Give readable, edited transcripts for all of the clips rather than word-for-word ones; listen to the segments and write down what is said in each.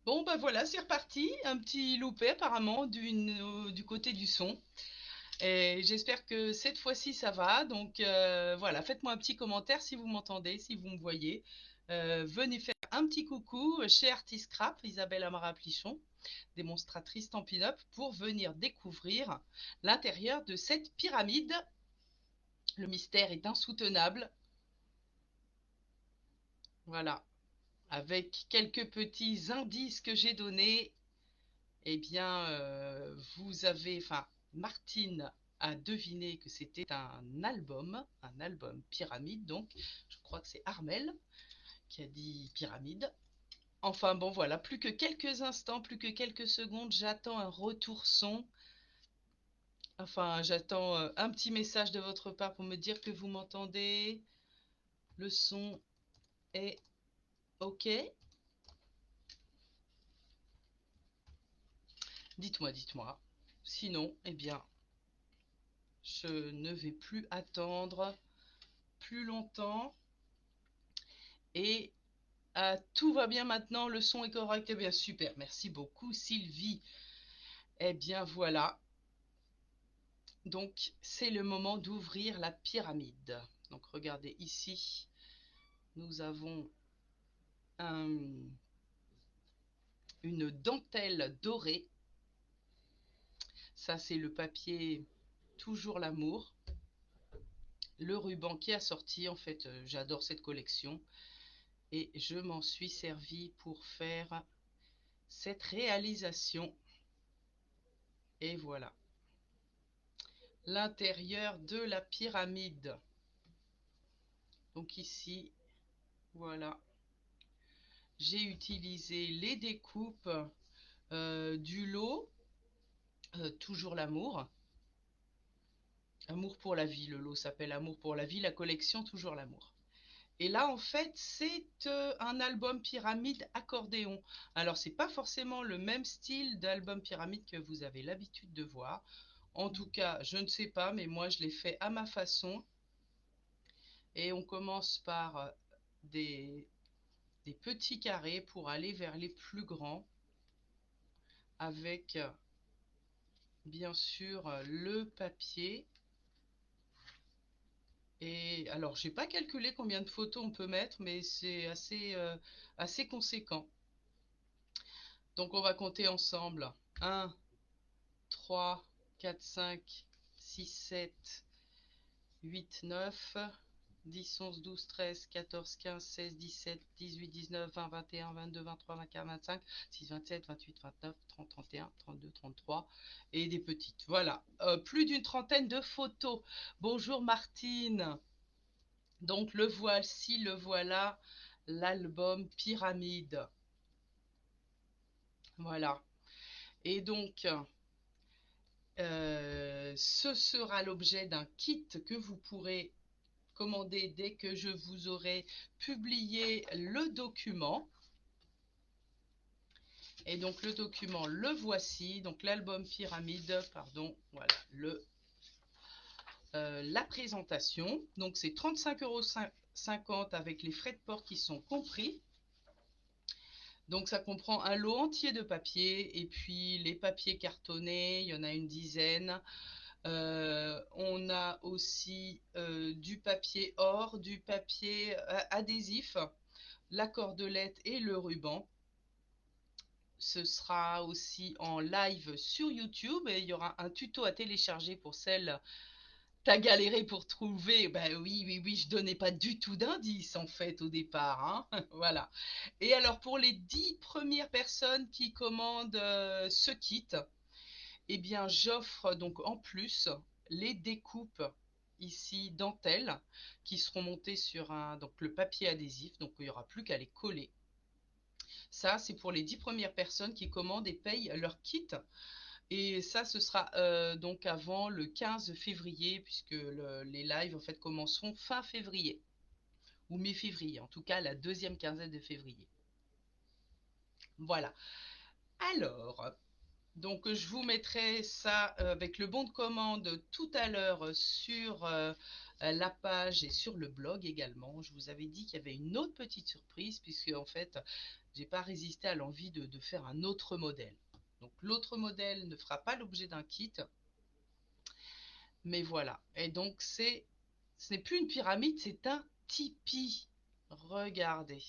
Bon, bah voilà, c'est reparti. Un petit loupé apparemment du côté du son. Et j'espère que cette fois-ci ça va. Donc voilà, faites-moi un petit commentaire si vous m'entendez, si vous me voyez. Venez faire un petit coucou chez Artist Scrap, Isabelle Amara-Plichon, démonstratrice Stampin' Up, pour venir découvrir l'intérieur de cette pyramide. Le mystère est insoutenable. Voilà, avec quelques petits indices que j'ai donnés. Eh bien, vous avez, enfin, Martine a deviné que c'était un album pyramide, donc je crois que c'est Armel qui a dit pyramide. Enfin bon, voilà, plus que quelques instants, plus que quelques secondes, j'attends un retour son. Enfin, j'attends un petit message de votre part pour me dire que vous m'entendez. Le son est OK. Dites-moi, dites-moi. Sinon, eh bien, je ne vais plus attendre plus longtemps. Et tout va bien maintenant, le son est correct. Eh bien, super. Merci beaucoup, Sylvie. Eh bien, voilà. Donc, c'est le moment d'ouvrir la pyramide. Donc, regardez ici, nous avons un- une dentelle dorée. Ça, c'est le papier Toujours l'amour. Le ruban qui est assorti. En fait, j'adore cette collection. Et je m'en suis servi pour faire cette réalisation. Et voilà. L'intérieur de la pyramide. Donc ici, voilà, j'ai utilisé les découpes du lot, Toujours l'amour. Amour pour la vie, le lot s'appelle Amour pour la vie, la collection Toujours l'amour. Et là, en fait, c'est un album pyramide accordéon. Alors, c'est pas forcément le même style d'album pyramide que vous avez l'habitude de voir. En tout cas, je ne sais pas, mais moi, je l'ai fait à ma façon. Et on commence par des, des petits carrés pour aller vers les plus grands avec bien sûr le papier. Et alors, j'ai pas calculé combien de photos on peut mettre, mais c'est assez conséquent. Donc, on va compter ensemble. 1, 3, 4, 5, 6, 7, 8, 9, 10, 11, 12, 13, 14, 15, 16, 17, 18, 19, 20, 21, 22, 23, 24, 25, 6, 27, 28, 29, 30, 31, 32, 33 et des petites. Voilà, plus d'une trentaine de photos. Bonjour Martine. Donc le voici, le voilà, l'album Pyramide. Voilà. Et donc, ce sera l'objet d'un kit que vous pourrez commander dès que je vous aurai publié le document. Et donc le document, le voici. Donc l'album Pyramide, pardon, voilà, la présentation. Donc c'est 35,50 € avec les frais de port qui sont compris. Donc ça comprend un lot entier de papier et puis les papiers cartonnés, il y en a une dizaine. On a aussi du papier or, du papier adhésif, la cordelette et le ruban. Ce sera aussi en live sur YouTube et il y aura un tuto à télécharger pour celles t'as galéré pour trouver. Ben oui, oui, oui, je donnais pas du tout d'indices en fait au départ, hein. Voilà. Et alors pour les 10 premières personnes qui commandent ce kit, eh bien j'offre donc en plus les découpes ici dentelles qui seront montées sur donc le papier adhésif, donc il n'y aura plus qu'à les coller. Ça, c'est pour les 10 premières personnes qui commandent et payent leur kit. Et ça, ce sera donc avant le 15 février, puisque les lives en fait commenceront fin février, ou mi-février, en tout cas la deuxième quinzaine de février. Voilà. Alors, Donc je vous mettrai ça avec le bon de commande tout à l'heure sur la page et sur le blog également. Je vous avais dit qu'il y avait une autre petite surprise puisque en fait j'ai pas résisté à l'envie de faire un autre modèle. Donc l'autre modèle ne fera pas l'objet d'un kit, mais voilà. Et donc ce n'est plus une pyramide, c'est un tipi. Regardez,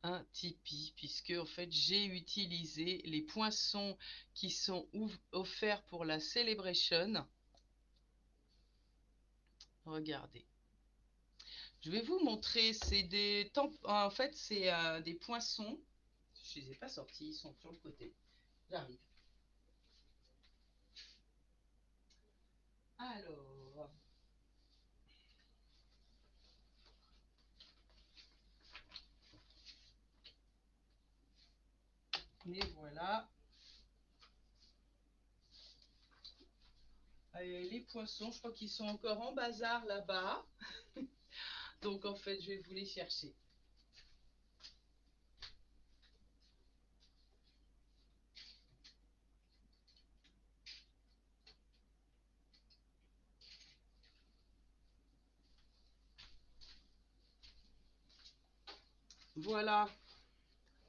un tipi, puisque en fait j'ai utilisé les poinçons qui sont offerts pour la Celebration. Regardez. Je vais vous montrer, c'est des en fait c'est des poinçons. Je les ai pas sortis, ils sont sur le côté. J'arrive. Alors, et voilà. Les poinçons, je crois qu'ils sont encore en bazar là-bas. Donc en fait, je vais vous les chercher. Voilà.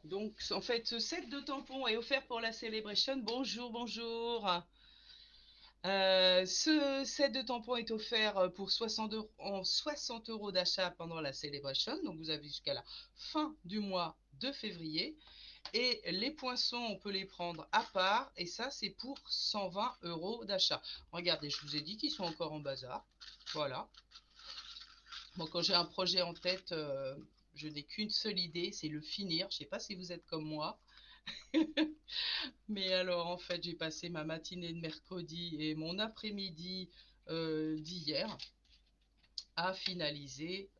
Donc en fait, ce set de tampons est offert pour la Celebration. Bonjour, bonjour. Ce set de tampons est offert pour 60 euros, en 60 € d'achat pendant la Celebration. Donc vous avez jusqu'à la fin du mois de février. Et les poinçons, on peut les prendre à part. Et ça, c'est pour 120 € d'achat. Regardez, je vous ai dit qu'ils sont encore en bazar. Voilà. Bon, quand j'ai un projet en tête, je n'ai qu'une seule idée, c'est le finir. Je ne sais pas si vous êtes comme moi. Mais alors, en fait, j'ai passé ma matinée de mercredi et mon après-midi d'hier à finaliser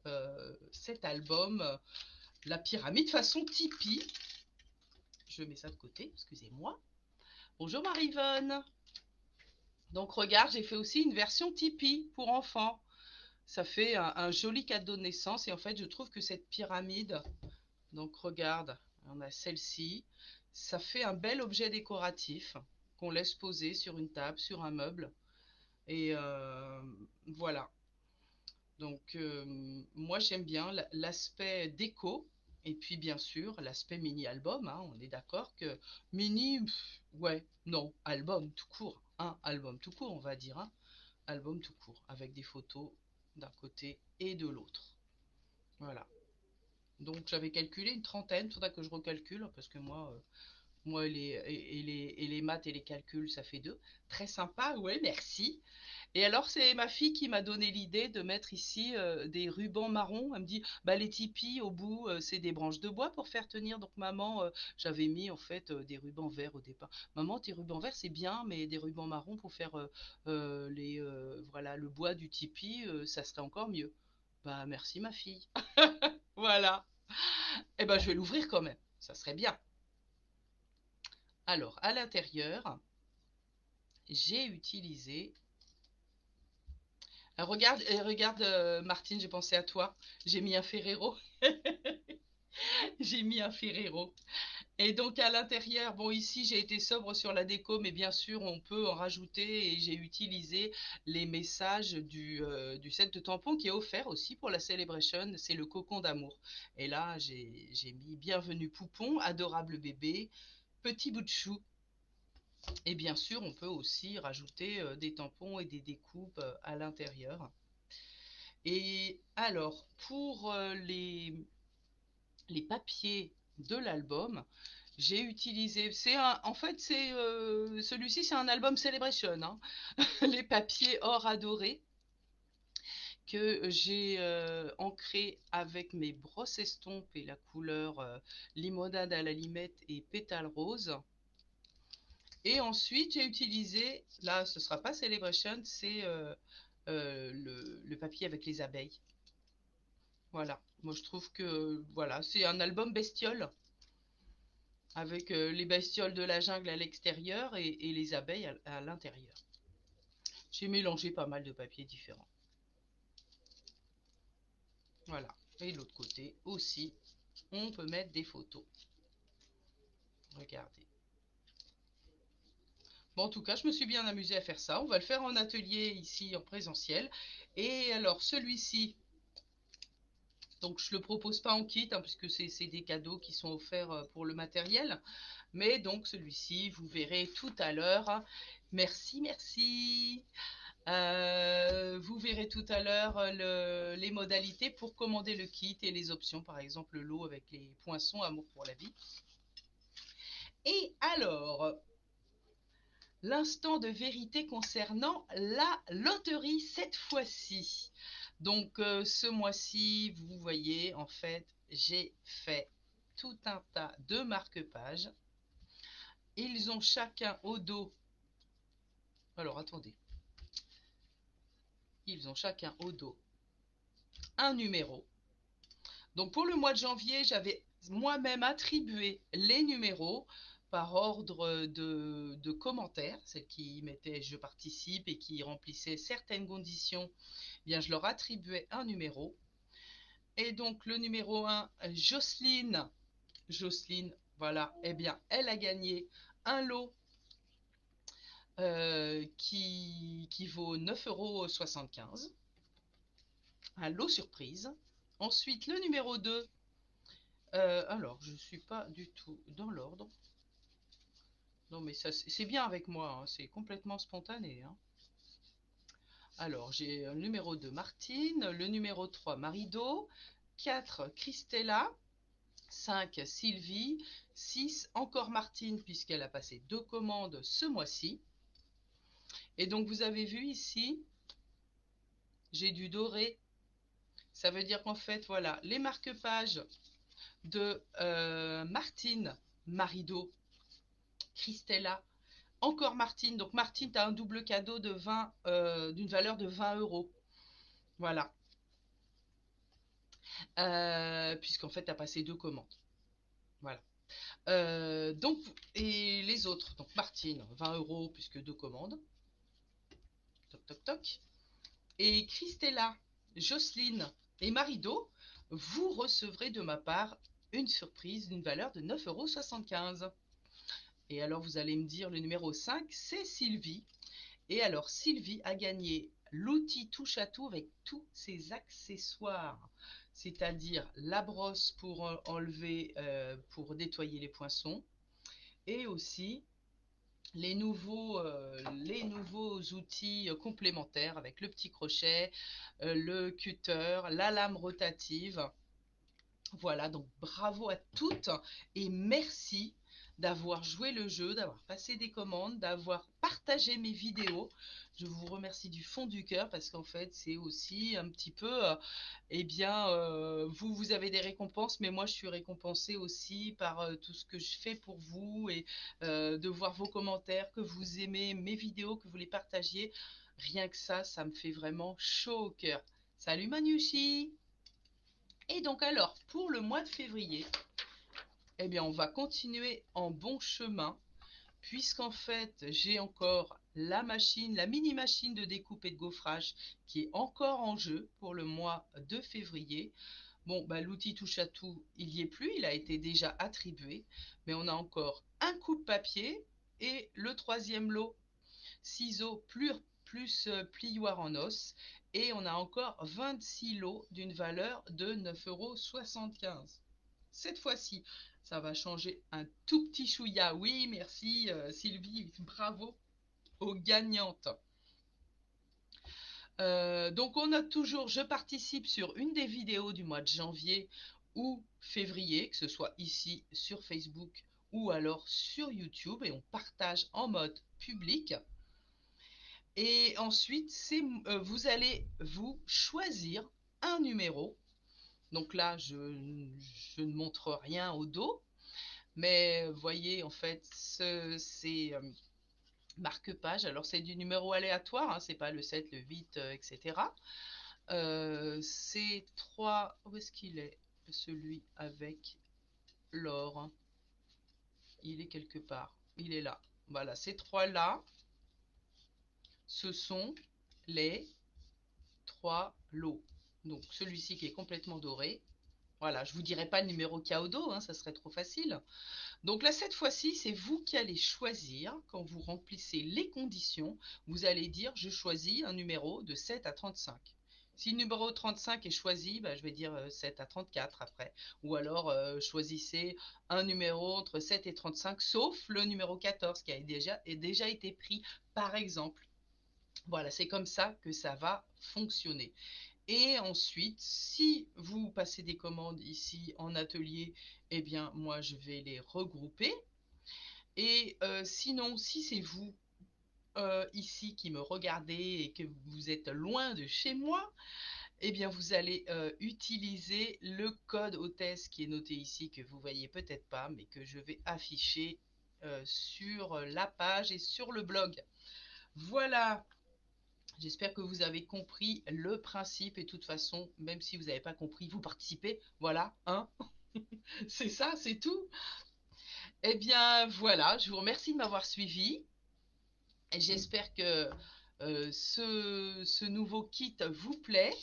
cet album, La pyramide façon Tipeee. Je mets ça de côté, excusez-moi. Bonjour Marie-Vonne. Donc regarde, j'ai fait aussi une version Tipeee pour enfants. Ça fait un joli cadeau de naissance et en fait, je trouve que cette pyramide, donc regarde, on a celle-ci, ça fait un bel objet décoratif qu'on laisse poser sur une table, sur un meuble. Et voilà. Donc moi j'aime bien l'aspect déco et puis bien sûr l'aspect mini-album. Hein, on est d'accord que mini, ouais, non, album tout court. Un album tout court on va dire. Hein, album tout court avec des photos d'un côté et de l'autre. Voilà. Donc j'avais calculé une trentaine, il faudra que je recalcule parce que moi les maths et les calculs ça fait deux. Très sympa, ouais, merci. Et alors, c'est ma fille qui m'a donné l'idée de mettre ici des rubans marrons. Elle me dit, bah, les tipis au bout, c'est des branches de bois pour faire tenir. Donc, maman, j'avais mis en fait des rubans verts au départ. Maman, tes rubans verts, c'est bien, mais des rubans marrons pour faire voilà, le bois du tipi, ça serait encore mieux. Bah, merci ma fille. Voilà. Eh ben, je vais l'ouvrir quand même. Ça serait bien. Alors, à l'intérieur, j'ai utilisé. Regarde, Martine, j'ai pensé à toi. J'ai mis un Ferrero. J'ai mis un Ferrero. Et donc à l'intérieur, bon ici j'ai été sobre sur la déco, mais bien sûr on peut en rajouter et j'ai utilisé les messages du set de tampons qui est offert aussi pour la Celebration, c'est le cocon d'amour. Et là j'ai mis bienvenue poupon, adorable bébé, petit bout de chou. Et bien sûr on peut aussi rajouter des tampons et des découpes à l'intérieur. Et alors pour les papiers de l'album, j'ai utilisé, en fait c'est celui-ci c'est un album Celebration, hein. Les papiers or adoré que j'ai ancré avec mes brosses estompes et la couleur limonade à la limette et pétale rose. Et ensuite j'ai utilisé, là ce sera pas Celebration, c'est le papier avec les abeilles. Voilà, moi je trouve que voilà, c'est un album bestiole avec les bestioles de la jungle à l'extérieur et les abeilles à l'intérieur. J'ai mélangé pas mal de papiers différents. Voilà. Et de l'autre côté aussi, on peut mettre des photos. Regardez. Bon, en tout cas, je me suis bien amusée à faire ça. On va le faire en atelier ici en présentiel. Et alors, celui-ci, donc je le propose pas en kit, hein, puisque c'est des cadeaux qui sont offerts pour le matériel. Mais donc celui-ci, vous verrez tout à l'heure. Merci, merci. Vous verrez tout à l'heure les modalités pour commander le kit et les options, par exemple le lot avec les poinçons Amour pour la vie. Et alors, l'instant de vérité concernant la loterie cette fois-ci. Donc ce mois-ci, vous voyez, en fait, j'ai fait tout un tas de marque-pages. Ils ont chacun au dos... Alors attendez. Ils ont chacun au dos un numéro. Donc pour le mois de janvier, j'avais moi-même attribué les numéros par ordre de commentaires, celles qui mettaient je participe et qui remplissaient certaines conditions, eh bien je leur attribuais un numéro. Et donc le numéro 1, Jocelyne, voilà, eh bien elle a gagné un lot qui vaut 9,75 €, un lot surprise. Ensuite le numéro 2, alors, je ne suis pas du tout dans l'ordre. Non, mais ça, c'est bien avec moi, hein, c'est complètement spontané, hein. Alors, j'ai le numéro 2, Martine, le numéro 3, Marido, 4, Christella, 5, Sylvie, 6, encore Martine, puisqu'elle a passé 2 commandes ce mois-ci. Et donc, vous avez vu ici, j'ai du doré. Ça veut dire qu'en fait, voilà, les marque-pages de Martine, Marido, Christella, encore Martine. Donc Martine, tu as un double cadeau de 20, d'une valeur de 20 euros. Voilà. Puisqu'en fait, tu as passé 2 commandes. Voilà. Donc, et les autres, donc Martine, 20 euros puisque 2 commandes. Toc, toc, toc. Et Christella, Jocelyne et Marido, vous recevrez de ma part une surprise d'une valeur de 9,75 €. Et alors, vous allez me dire, le numéro 5, c'est Sylvie. Et alors, Sylvie a gagné l'outil touche à tout avec tous ses accessoires, c'est-à-dire la brosse pour enlever, pour nettoyer les poinçons, et aussi les nouveaux outils complémentaires avec le petit crochet, le cutter, la lame rotative. Voilà, donc bravo à toutes et merci d'avoir joué le jeu, d'avoir passé des commandes, d'avoir partagé mes vidéos. Je vous remercie du fond du cœur parce qu'en fait, c'est aussi un petit peu, eh bien, vous avez des récompenses, mais moi, je suis récompensée aussi par tout ce que je fais pour vous et de voir vos commentaires, que vous aimez mes vidéos, que vous les partagiez. Rien que ça me fait vraiment chaud au cœur. Salut Manushi! Et donc alors, pour le mois de février, eh bien, on va continuer en bon chemin, puisqu'en fait, j'ai encore la machine, la mini machine de découpe et de gaufrage qui est encore en jeu pour le mois de février. Bon, bah, l'outil touche à tout, il n'y est plus, il a été déjà attribué, mais on a encore un coupe-papier et le troisième lot, ciseaux plus plioir en os, et on a encore 26 lots d'une valeur de 9,75 €. Cette fois-ci, ça va changer un tout petit chouïa. Oui, merci Sylvie, bravo aux gagnantes. Donc on a toujours, je participe sur une des vidéos du mois de janvier ou février, que ce soit ici sur Facebook ou alors sur YouTube, et on partage en mode public. Et ensuite, vous allez vous choisir un numéro. Donc là, je ne montre rien au dos, mais voyez, en fait, c'est marque-page. Alors, c'est du numéro aléatoire, hein, c'est pas le 7, le 8, etc. C'est 3... Où est-ce qu'il est? Celui avec l'or. Il est quelque part. Il est là. Voilà, ces trois-là, ce sont les 3 lots. Donc celui-ci qui est complètement doré, Voilà, je vous dirai pas le numéro qu'il y a au dos, hein, ça serait trop facile. Donc là, cette fois-ci, c'est vous qui allez choisir, quand vous remplissez les conditions, vous allez dire je choisis un numéro de 7 à 35. Si le numéro 35 est choisi, bah, je vais dire 7 à 34 après. Ou alors choisissez un numéro entre 7 et 35, sauf le numéro 14 qui a déjà été pris, par exemple. Voilà, c'est comme ça que ça va fonctionner. Et ensuite, si vous passez des commandes ici en atelier, eh bien, moi, je vais les regrouper. Et sinon, si c'est vous ici qui me regardez et que vous êtes loin de chez moi, eh bien, vous allez utiliser le code hôtesse qui est noté ici, que vous voyez peut-être pas, mais que je vais afficher sur la page et sur le blog. Voilà, j'espère que vous avez compris le principe et de toute façon, même si vous n'avez pas compris, vous participez. Voilà, hein. C'est ça, c'est tout. Eh bien, voilà, je vous remercie de m'avoir suivi. J'espère que ce nouveau kit vous plaît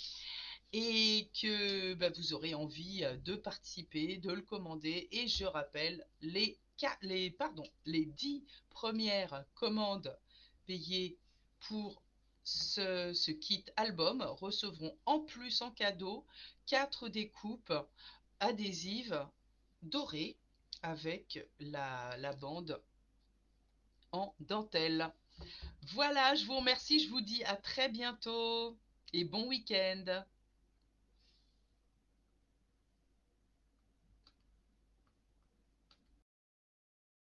et que bah, vous aurez envie de participer, de le commander. Et je rappelle, les 10 premières commandes payées pour ce kit album recevront en plus en cadeau 4 découpes adhésives dorées avec la bande en dentelle. Voilà, je vous remercie, je vous dis à très bientôt et bon week-end.